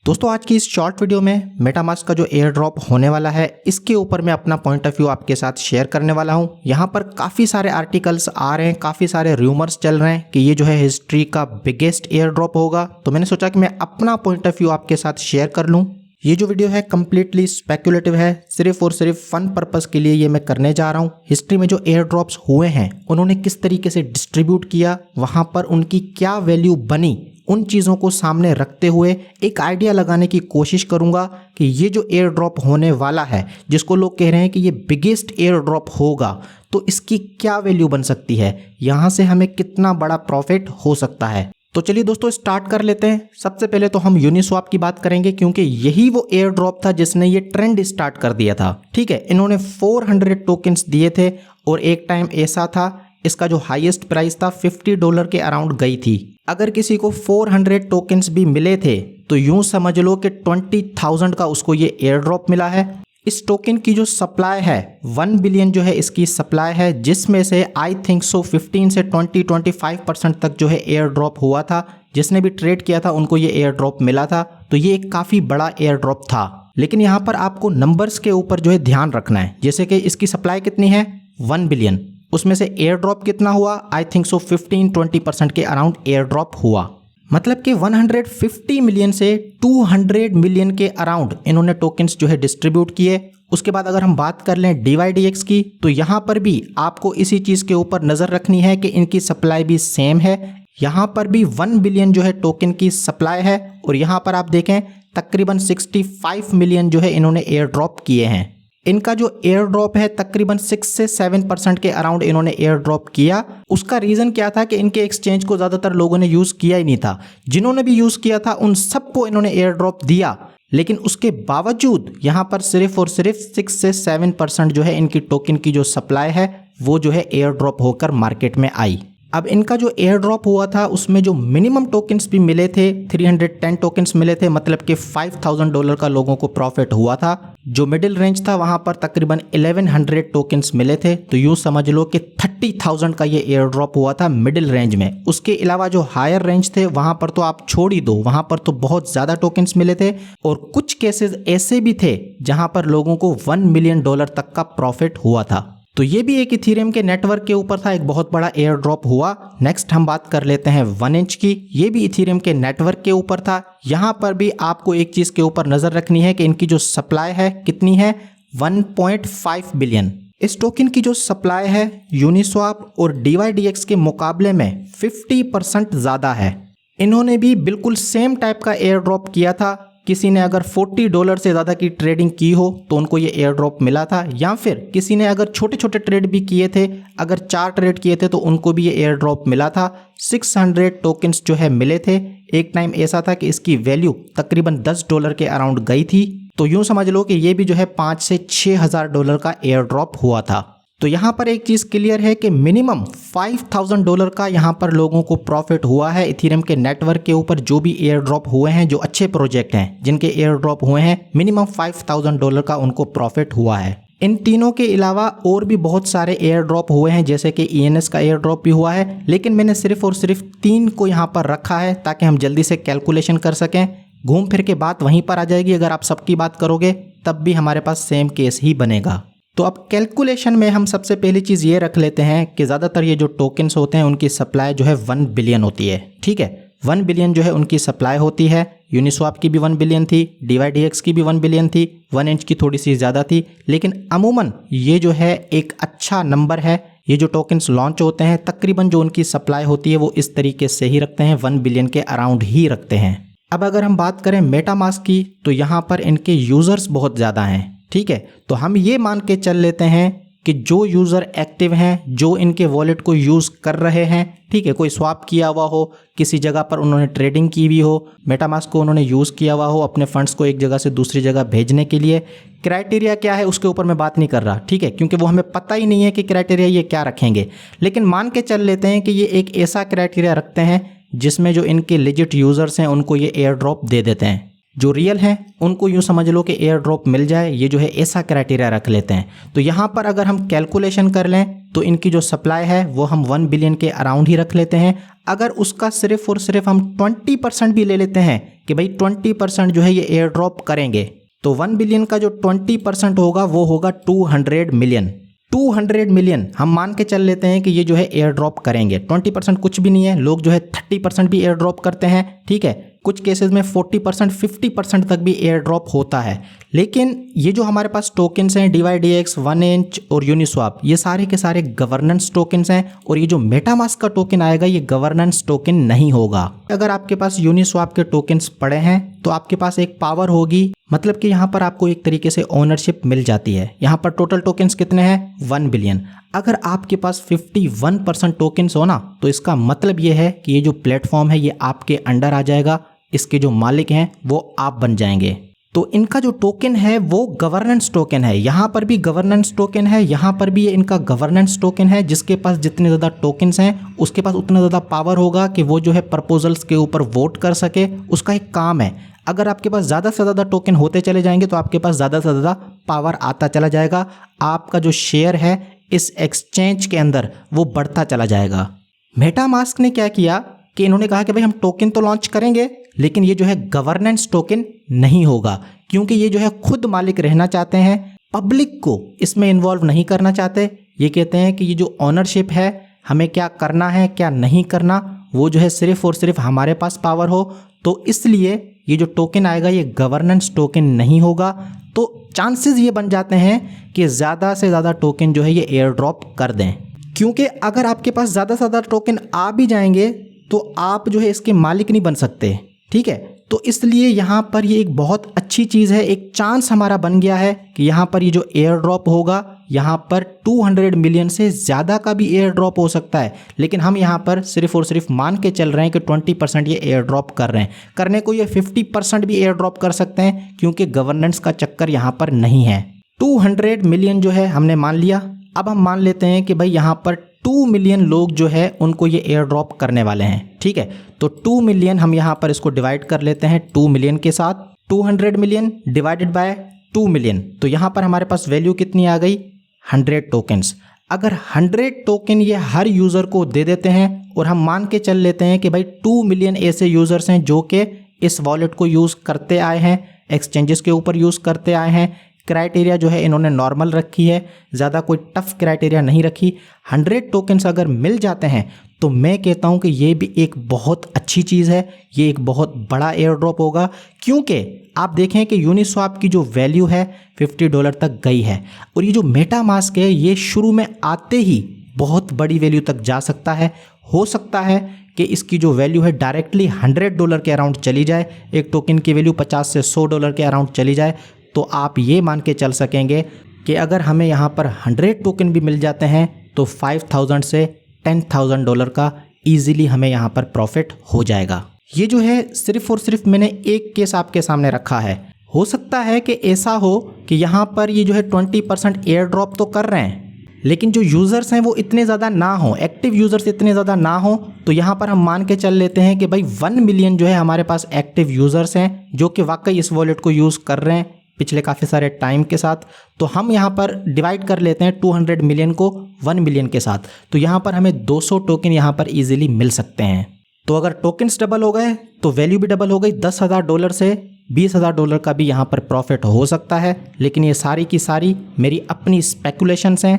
दोस्तों आज की इस शॉर्ट वीडियो में मेटामास्क का जो एयर ड्रॉप होने वाला है इसके ऊपर मैं अपना पॉइंट ऑफ व्यू आपके साथ शेयर करने वाला हूं। यहां पर काफ़ी सारे आर्टिकल्स आ रहे हैं, काफ़ी सारे रूमर्स चल रहे हैं कि ये जो है हिस्ट्री का बिगेस्ट एयर ड्रॉप होगा। तो मैंने सोचा कि मैं अपना पॉइंट ऑफ व्यू आपके साथ शेयर कर लूँ। ये जो वीडियो है कम्प्लीटली स्पेक्युलेटिव है, सिर्फ और सिर्फ फन पर्पस के लिए ये मैं करने जा रहा हूँ। हिस्ट्री में जो एयर ड्रॉप्स हुए हैं उन्होंने किस तरीके से डिस्ट्रीब्यूट किया, वहाँ पर उनकी क्या वैल्यू बनी, उन चीज़ों को सामने रखते हुए एक आइडिया लगाने की कोशिश करूंगा कि ये जो एयर ड्रॉप होने वाला है, जिसको लोग कह रहे हैं कि ये बिगेस्ट एयर ड्रॉप होगा, तो इसकी क्या वैल्यू बन सकती है, यहाँ से हमें कितना बड़ा प्रॉफिट हो सकता है। तो चलिए दोस्तों स्टार्ट कर लेते हैं। सबसे पहले तो हम यूनिस्वैप की बात करेंगे क्योंकि यही वो एयर ड्रॉप था जिसने ये ट्रेंड स्टार्ट कर दिया था। ठीक है, इन्होंने 400 टोकन्स दिए थे और एक टाइम ऐसा था इसका जो हाईएस्ट प्राइस था $50 के अराउंड गई थी। अगर किसी को 400 टोकन्स भी मिले थे तो यूं समझ लो कि 20,000 का उसको ये एयर ड्रॉप मिला है। इस टोकन की जो सप्लाई है 1 बिलियन जो है इसकी सप्लाई है, जिसमें से आई थिंक सो 15 से 20-25% तक जो है एयर ड्रॉप हुआ था। जिसने भी ट्रेड किया था उनको ये एयर ड्रॉप मिला था, तो ये एक काफ़ी बड़ा एयर ड्रॉप था। लेकिन यहाँ पर आपको नंबर्स के ऊपर जो है ध्यान रखना है। जैसे कि इसकी सप्लाई कितनी है 1 बिलियन, उसमें से एयर ड्रॉप कितना हुआ, आई थिंक सो 15-20% के अराउंड एयर ड्रॉप हुआ। मतलब कि 150 मिलियन से 200 मिलियन के अराउंड इन्होंने टोकन्स जो है डिस्ट्रीब्यूट किए। उसके बाद अगर हम बात कर लें DYDX की, तो यहाँ पर भी आपको इसी चीज़ के ऊपर नज़र रखनी है कि इनकी सप्लाई भी सेम है। यहाँ पर भी 1 बिलियन जो है टोकन की सप्लाई है और यहाँ पर आप देखें तकरीबन 65 मिलियन जो है इन्होंने एयर ड्रॉप किए हैं। इनका जो एयर ड्रॉप है तकरीबन 6 से 7% के अराउंड इन्होंने एयर ड्रॉप किया। उसका रीज़न क्या था कि इनके एक्सचेंज को ज़्यादातर लोगों ने यूज़ किया ही नहीं था। जिन्होंने भी यूज़ किया था उन सबको इन्होंने एयर ड्रॉप दिया, लेकिन उसके बावजूद यहाँ पर सिर्फ और सिर्फ 6 से 7% जो है इनकी टोकन की जो सप्लाई है वो जो है एयर ड्रॉप होकर मार्केट में आई। अब इनका जो एयर ड्रॉप हुआ था उसमें जो मिनिमम टोकन्स भी मिले थे 310 टोकन्स मिले थे, मतलब कि $5,000 का लोगों को प्रॉफिट हुआ था। जो मिडिल रेंज था वहां पर तकरीबन 1100 टोकन्स मिले थे, तो यूं समझ लो कि 30,000 का ये एयर ड्रॉप हुआ था मिडिल रेंज में। उसके अलावा जो हायर रेंज थे वहां पर तो आप छोड़ ही दो, वहां पर तो बहुत ज़्यादा टोकन्स मिले थे और कुछ केसेस ऐसे भी थे जहां पर लोगों को $1 मिलियन तक का प्रॉफिट हुआ था। तो ये भी एक इथेरियम के नेटवर्क के ऊपर था, एक बहुत बड़ा एयर ड्रॉप हुआ। नेक्स्ट हम बात कर लेते हैं 1 इंच की। ये भी इथेरियम के नेटवर्क के ऊपर था। यहाँ पर भी आपको एक चीज़ के ऊपर नज़र रखनी है कि इनकी जो सप्लाई है कितनी है 1.5 बिलियन। इस टोकन की जो सप्लाई है यूनिस्वैप और DYDX के मुकाबले में 50% ज़्यादा है। इन्होंने भी बिल्कुल सेम टाइप का एयर ड्रॉप किया था। किसी ने अगर $40 से ज़्यादा की ट्रेडिंग की हो तो उनको ये एयर ड्रॉप मिला था, या फिर किसी ने अगर छोटे छोटे ट्रेड भी किए थे, अगर 4 ट्रेड किए थे तो उनको भी ये एयर ड्रॉप मिला था। 600 टोकन्स जो है मिले थे। एक टाइम ऐसा था कि इसकी वैल्यू तकरीबन $10 के अराउंड गई थी। तो यूँ समझ लो कि ये भी जो है $5,000 से $6,000 का एयर ड्रॉप हुआ था। तो यहाँ पर एक चीज़ क्लियर है कि मिनिमम $5,000 का यहाँ पर लोगों को प्रॉफिट हुआ है इथेरियम के नेटवर्क के ऊपर। जो भी एयर ड्रॉप हुए हैं, जो अच्छे प्रोजेक्ट हैं जिनके एयर ड्रॉप हुए हैं, मिनिमम $5,000 का उनको प्रॉफिट हुआ है। इन तीनों के अलावा और भी बहुत सारे एयर ड्रॉप हुए हैं, जैसे कि ENS का एयर ड्रॉप भी हुआ है, लेकिन मैंने सिर्फ और सिर्फ 3 को यहाँ पर रखा है ताकि हम जल्दी से कैलकुलेशन कर सकें। घूम फिर के बात वहीं पर आ जाएगी। अगर आप सबकी बात करोगे तब भी हमारे पास सेम केस ही बनेगा। तो अब कैलकुलेशन में हम सबसे पहली चीज़ ये रख लेते हैं कि ज़्यादातर ये जो टोकन्स होते हैं उनकी सप्लाई जो है 1 बिलियन होती है। ठीक है, 1 बिलियन जो है उनकी सप्लाई होती है। यूनिस्वैप की भी 1 बिलियन थी, DYDX की भी 1 बिलियन थी, 1 इंच की थोड़ी सी ज़्यादा थी, लेकिन अमूमन ये जो है एक अच्छा नंबर है। ये जो टोकन्स लॉन्च होते हैं तकरीबन जो उनकी सप्लाई होती है वो इस तरीके से ही रखते हैं, 1 बिलियन के अराउंड ही रखते हैं। अब अगर हम बात करें मेटामास्क की, तो यहाँ पर इनके यूज़र्स बहुत ज़्यादा हैं। ठीक है, तो हम ये मान के चल लेते हैं कि जो यूज़र एक्टिव हैं, जो इनके वॉलेट को यूज़ कर रहे हैं, ठीक है, कोई स्वैप किया हुआ हो, किसी जगह पर उन्होंने ट्रेडिंग की हुई हो, मेटामास्क को उन्होंने यूज़ किया हुआ हो अपने फंड्स को एक जगह से दूसरी जगह भेजने के लिए। क्राइटेरिया क्या है उसके ऊपर मैं बात नहीं कर रहा, ठीक है, क्योंकि वो हमें पता ही नहीं है कि क्राइटेरिया ये क्या रखेंगे। लेकिन मान के चल लेते हैं कि ये एक ऐसा क्राइटेरिया रखते हैं जिसमें जो इनके लेजिट यूज़र्स हैं उनको ये एयर ड्रॉप दे देते हैं। जो रियल हैं उनको यूँ समझ लो कि एयर ड्रॉप मिल जाए, ये जो है ऐसा क्राइटेरिया रख लेते हैं। तो यहाँ पर अगर हम कैलकुलेशन कर लें तो इनकी जो सप्लाई है वो हम 1 बिलियन के अराउंड ही रख लेते हैं। अगर उसका सिर्फ और सिर्फ हम 20% भी ले लेते हैं कि भाई 20% जो है ये एयर ड्रॉप करेंगे, तो 1 बिलियन का जो 20% होगा वो होगा 200 मिलियन। 200 मिलियन हम मान के चल लेते हैं कि ये जो है एयर ड्रॉप करेंगे। 20% कुछ भी नहीं है, लोग जो है 30% भी एयर ड्रॉप करते हैं, ठीक है। कुछ केसेस में 40% 50% तक भी एयर ड्रॉप होता है। लेकिन ये जो हमारे पास टोकन्स हैं DYDX, 1inch और यूनिस्वाप, ये सारे के सारे गवर्नेंस टोकन्स हैं और ये जो मेटामास्क का टोकन आएगा ये गवर्नेंस टोकन नहीं होगा। अगर आपके पास यूनिस्वाप के टोकन्स पड़े हैं तो आपके पास एक पावर होगी, मतलब कि यहाँ पर आपको एक तरीके से ओनरशिप मिल जाती है। यहाँ पर टोटल टोकन्स कितने हैं? 1 बिलियन। अगर आपके पास 51% टोकन्स हो ना तो इसका मतलब ये है कि ये जो प्लेटफॉर्म है ये आपके अंडर आ जाएगा, इसके जो मालिक हैं वो आप बन जाएंगे। तो इनका जो टोकन है वो गवर्नेंस टोकन है, यहाँ पर भी गवर्नेंस टोकन है, यहाँ पर भी ये इनका गवर्नेंस टोकन है। जिसके पास जितने ज़्यादा टोकन्स हैं उसके पास उतना ज़्यादा पावर होगा कि वो जो है प्रपोजल्स के ऊपर वोट कर सके, उसका एक काम है। अगर आपके पास ज़्यादा से ज़्यादा टोकन होते चले जाएंगे तो आपके पास ज़्यादा से ज़्यादा पावर आता चला जाएगा, आपका जो शेयर है इस एक्सचेंज के अंदर वो बढ़ता चला जाएगा। मेटामास्क ने क्या किया कि इन्होंने कहा कि भाई हम टोकन तो लॉन्च करेंगे लेकिन ये जो है गवर्नेंस टोकन नहीं होगा, क्योंकि ये जो है खुद मालिक रहना चाहते हैं, पब्लिक को इसमें इन्वॉल्व नहीं करना चाहते। ये कहते हैं कि ये जो ऑनरशिप है, हमें क्या करना है क्या नहीं करना, वो जो है सिर्फ और सिर्फ हमारे पास पावर हो। तो इसलिए ये जो टोकन आएगा ये गवर्नेंस टोकन नहीं होगा। तो चांसेस ये बन जाते हैं कि ज़्यादा से ज़्यादा टोकन जो है ये एयर ड्रॉप कर दें, क्योंकि अगर आपके पास ज़्यादा से ज़्यादा टोकन आ भी जाएंगे तो आप जो है इसके मालिक नहीं बन सकते, ठीक है। तो इसलिए यहाँ पर ये एक बहुत अच्छी चीज़ है, एक चांस हमारा बन गया है कि यहाँ पर ये जो एयर ड्रॉप होगा यहाँ पर 200 मिलियन से ज़्यादा का भी एयर ड्रॉप हो सकता है। लेकिन हम यहाँ पर सिर्फ और सिर्फ मान के चल रहे हैं कि 20% ये एयर ड्रॉप कर रहे हैं, करने को ये 50% भी एयर ड्रॉप कर सकते हैं, क्योंकि गवर्नेंस का चक्कर यहाँ पर नहीं है। 200 मिलियन जो है हमने मान लिया। अब हम मान लेते हैं कि भाई यहाँ पर 2 मिलियन लोग जो है उनको ये एयर ड्रॉप करने वाले हैं, ठीक है। तो 2 मिलियन हम यहाँ पर इसको डिवाइड कर लेते हैं 2 मिलियन के साथ। 200 मिलियन डिवाइडेड बाय 2 मिलियन, तो यहाँ पर हमारे पास वैल्यू कितनी आ गई? 100 टोकन्स। अगर 100 टोकन ये हर यूज़र को दे देते हैं और हम मान के चल लेते हैं कि भाई 2 मिलियन ऐसे यूज़र्स हैं जो कि इस वॉलेट को यूज़ करते आए हैं, एक्सचेंजेस के ऊपर यूज़ करते आए हैं, क्राइटेरिया जो है इन्होंने नॉर्मल रखी है, ज़्यादा कोई टफ क्राइटेरिया नहीं रखी। 100 टोकन्स अगर मिल जाते हैं तो मैं कहता हूँ कि ये भी एक बहुत अच्छी चीज़ है, ये एक बहुत बड़ा एयर ड्रॉप होगा। क्योंकि आप देखें कि यूनिस्वाप की जो वैल्यू है $50 तक गई है और ये जो मेटामास्क है ये शुरू में आते ही बहुत बड़ी वैल्यू तक जा सकता है। हो सकता है कि इसकी जो वैल्यू है डायरेक्टली $100 के अराउंड चली जाए, एक टोकन की वैल्यू $50 से $100 के अराउंड चली जाए। तो आप ये मान के चल सकेंगे कि अगर हमें यहाँ पर 100 टोकन भी मिल जाते हैं तो $5,000 से $10,000 का ईजिली हमें यहाँ पर प्रॉफिट हो जाएगा। ये जो है सिर्फ और सिर्फ मैंने एक केस आपके सामने रखा है। हो सकता है कि ऐसा हो कि यहाँ पर ये जो है 20% एयर ड्रॉप तो कर रहे हैं लेकिन जो यूज़र्स हैं वो इतने ज़्यादा ना हो, एक्टिव यूज़र्स इतने ज़्यादा ना हो। तो यहाँ पर हम मान के चल लेते हैं कि भाई 1 मिलियन जो है हमारे पास एक्टिव यूज़र्स हैं जो कि वाकई इस वॉलेट को यूज़ कर रहे हैं पिछले काफ़ी सारे टाइम के साथ। तो हम यहाँ पर डिवाइड कर लेते हैं 200 मिलियन को 1 मिलियन के साथ, तो यहाँ पर हमें 200 टोकन यहाँ पर इजीली मिल सकते हैं। तो अगर टोकन्स डबल हो गए तो वैल्यू भी डबल हो गई, $10,000 से $20,000 का भी यहाँ पर प्रॉफिट हो सकता है। लेकिन ये सारी की सारी मेरी अपनी स्पेकुलेशंस हैं।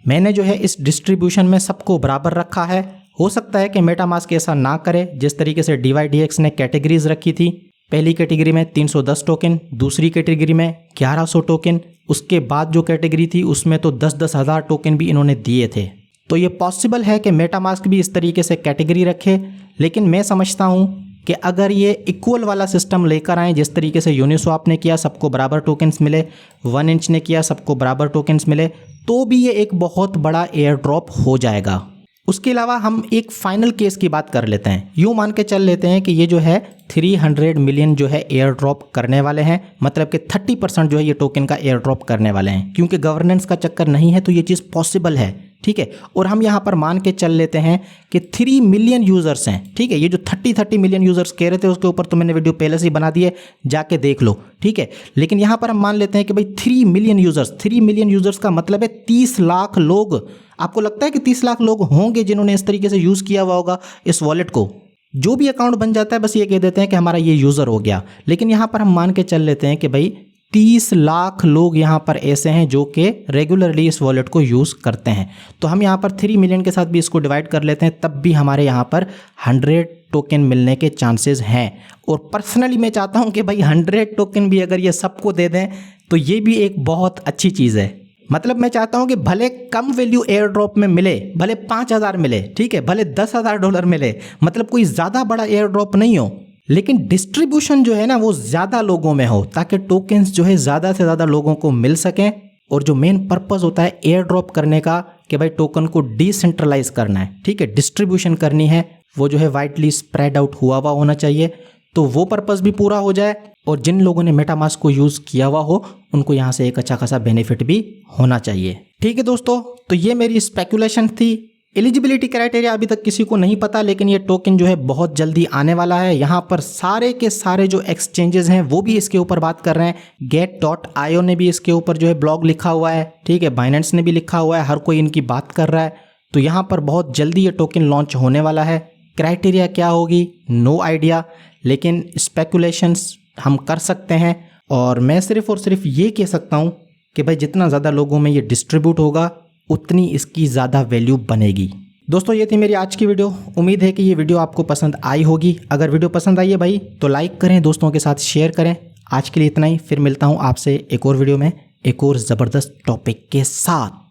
मैंने जो है इस डिस्ट्रीब्यूशन में सबको बराबर रखा है। हो सकता है कि मेटामास्क ऐसा ना करे जिस तरीके से DYDX ने कैटेगरीज रखी थी। पहली कैटेगरी में 310 टोकन, दूसरी कैटेगरी में 1100 टोकन, उसके बाद जो कैटेगरी थी उसमें तो 10-10 हज़ार टोकन भी इन्होंने दिए थे। तो ये पॉसिबल है कि मेटामास्क भी इस तरीके से कैटेगरी रखे। लेकिन मैं समझता हूँ कि अगर ये इक्वल वाला सिस्टम लेकर आएँ जिस तरीके से यूनिस्वाप ने किया, सबको बराबर टोकन्स मिले, 1inch ने किया, सबको बराबर टोकन्स मिले, तो भी ये एक बहुत बड़ा एयर ड्रॉप हो जाएगा। उसके अलावा हम एक फाइनल केस की बात कर लेते हैं। यूँ मान के चल लेते हैं कि ये जो है 300 मिलियन जो है एयर ड्रॉप करने वाले हैं, मतलब कि 30% जो है ये टोकन का एयर ड्रॉप करने वाले हैं। क्योंकि गवर्नेंस का चक्कर नहीं है तो ये चीज़ पॉसिबल है ठीक है। और हम यहाँ पर मान के चल लेते हैं कि 3 मिलियन यूज़र्स हैं, ठीक है। ये जो 30 मिलियन यूज़र्स कह रहे थे उसके ऊपर तो मैंने वीडियो पहले से ही बना दी है, जाके देख लो, ठीक है। लेकिन यहाँ पर हम मान लेते हैं कि भाई 3 मिलियन यूज़र्स का मतलब है 30 लाख लोग। आपको लगता है कि 30 लाख लोग होंगे जिन्होंने इस तरीके से यूज़ किया हुआ होगा इस वॉलेट को? जो भी अकाउंट बन जाता है बस ये कह देते हैं कि हमारा ये यूज़र हो गया। लेकिन यहाँ पर हम मान के चल लेते हैं कि भाई 30 लाख लोग यहाँ पर ऐसे हैं जो कि रेगुलरली इस वॉलेट को यूज़ करते हैं। तो हम यहाँ पर 3 मिलियन के साथ भी इसको डिवाइड कर लेते हैं, तब भी हमारे यहाँ पर 100 टोकन मिलने के चांसेस हैं। और पर्सनली मैं चाहता हूँ कि भाई 100 टोकन भी अगर ये सबको दे दें तो ये भी एक बहुत अच्छी चीज़ है। मतलब मैं चाहता हूँ कि भले कम वैल्यू एयर ड्रॉप में मिले, भले 5,000 मिले, ठीक है, भले $10,000 मिले, मतलब कोई ज़्यादा बड़ा एयर ड्रॉप नहीं हो, लेकिन डिस्ट्रीब्यूशन जो है ना वो ज़्यादा लोगों में हो, ताकि टोकन्स जो है ज़्यादा से ज़्यादा लोगों को मिल सकें। और जो मेन पर्पस होता है एयर ड्रॉप करने का कि भाई टोकन को डिसेंट्रलाइज करना है, ठीक है, डिस्ट्रीब्यूशन करनी है, वो जो है वाइडली स्प्रेड आउट हुआ होना चाहिए, तो वो पर्पस भी पूरा हो जाए और जिन लोगों ने मेटामास्क को यूज़ किया हुआ हो उनको यहाँ से एक अच्छा खासा बेनिफिट भी होना चाहिए। ठीक है दोस्तों, तो ये मेरी स्पेकुलेशन थी। एलिजिबिलिटी क्राइटेरिया अभी तक किसी को नहीं पता, लेकिन ये टोकन जो है बहुत जल्दी आने वाला है। यहाँ पर सारे के सारे जो एक्सचेंजेस हैं वो भी इसके ऊपर बात कर रहे हैं। get.io ने भी इसके ऊपर जो है ब्लॉग लिखा हुआ है, ठीक है, बाइनेंस ने भी लिखा हुआ है, हर कोई इनकी बात कर रहा है। तो यहाँ पर बहुत जल्दी ये टोकन लॉन्च होने वाला है। क्राइटेरिया क्या होगी नो आइडिया, लेकिन स्पेकुलेशंस हम कर सकते हैं। और मैं सिर्फ और सिर्फ ये कह सकता हूँ कि भाई जितना ज़्यादा लोगों में ये डिस्ट्रीब्यूट होगा उतनी इसकी ज़्यादा वैल्यू बनेगी। दोस्तों ये थी मेरी आज की वीडियो। उम्मीद है कि ये वीडियो आपको पसंद आई होगी। अगर वीडियो पसंद आई है भाई तो लाइक करें, दोस्तों के साथ शेयर करें। आज के लिए इतना ही, फिर मिलता हूँ आपसे एक और वीडियो में एक और ज़बरदस्त टॉपिक के साथ।